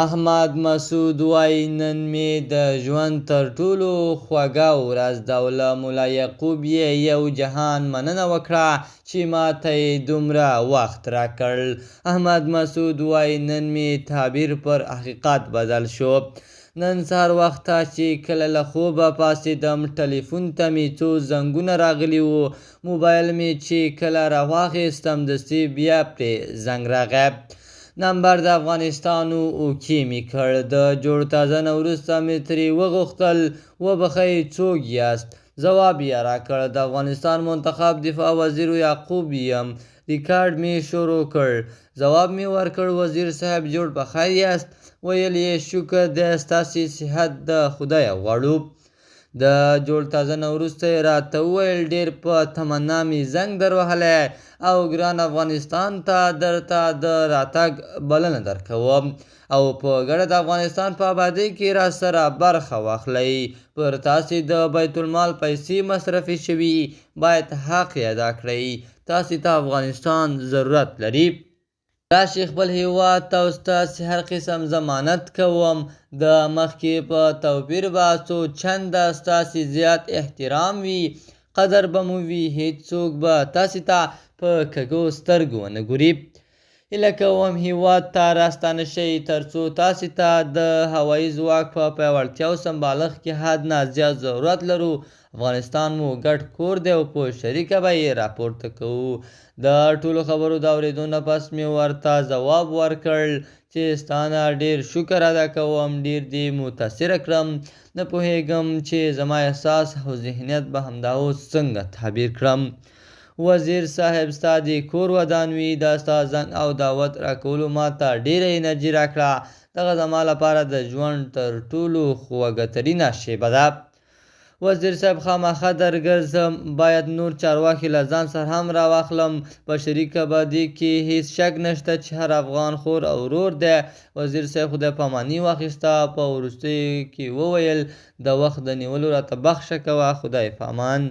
احمد مسعود وایي نن مې د ژوند تر ټولو خوږه ورځ ده او له ملا یعقوب یې یو جهان مننه وکړه چې ماته یې دومره وخت راکړ. احمد مسعود وایي نن مې تعبیر پر حقیقت بدل شو. نن سهار وخته چې کله له خوبه پاڅېدم ټلیفون ته مې څو زنګونه راغلي وو. موبایل مې چې کله راواخیست همدستې بیا پرې زنګ راغی. نمبر د افغانستان و اوکې مې کړ. د جوړ تازه نه وروسته مې ترې وغوښتل وبښئ څوک یاست؟ ځواب یې راکړ د افغانستان منتخب دفاع وزیر یعقوب یم. ریکارډ مې شروع کړ. ځواب مې ورکړ وزیر صاحب جوړ په خیر یاست؟ ویل یې شکر دی ستاسې صحت د خدایه غواړو. د جوړ تازه نه وروسته یې راته وویل ډېر په تمنا مې زنګ در وهلی او ګران افغانستان ته درته د راتګ بلنه درکوم او په ګډه د افغانستان په ابادۍ کې راسره برخه واخلئ. پر تاسې د بیت المال پیسې مصرفې شوي باید حق یې ادا کړئ. تاسې ته افغانستان ضرورت لري. راشئ خپل هیواد ته او ستاسې هر قسم ضمانت کوم د مخکې په توپیر به څو چنده ستاسې زیات احترام وي قدر به مو وي هیڅوک به تاسې ته په کږو سترګو ونه ګوري. هیله کوم هیواد ته راستانه شئ تر څو تاسې ته د هوایي ځواک په پیاوړتیا او سمبالښت کې حد نه زیات ضرورت لرو. افغانستان مو ګډ کور دی او په شریکه به یې راپورته کوو. د ټولو خبرو د اورېدو نه پس مې ورته ځواب ورکړ چې ستا نه ډېر شکر ادا کوم ډېر دې متاثره کړم. نه پوهېږم چې زما احساس او ذهنیت به همدا اوس څنګه تعبیر کړم. وزیر صاحب ستا د کور ودان وي. دا ستا زنګ او دعوت راکولو ما ته ډېره انرژي راکړه. دغه زما لپاره د ژوند تر ټولو خوږه ترینه شیبه ده. وزیر صاحب خامخا درګرځم باید نور چارواکي له ځان سره هم راواخلم. په شریک ابادۍ کې هیڅ شک نشته چې هر افغان خور او ورور دی. وزیر صاحب خدای پاماني واخیسته. په وروستیو کې وویل د وخت د نیولو راته بخښه کوه. خدای پامان.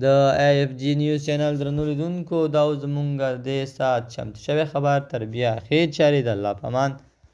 د IFG نیوز چینل درنو لیدونکو دا زموږ د دې ساعت چمتو شوی خبر تر بیا خیر چارې د الله پامان.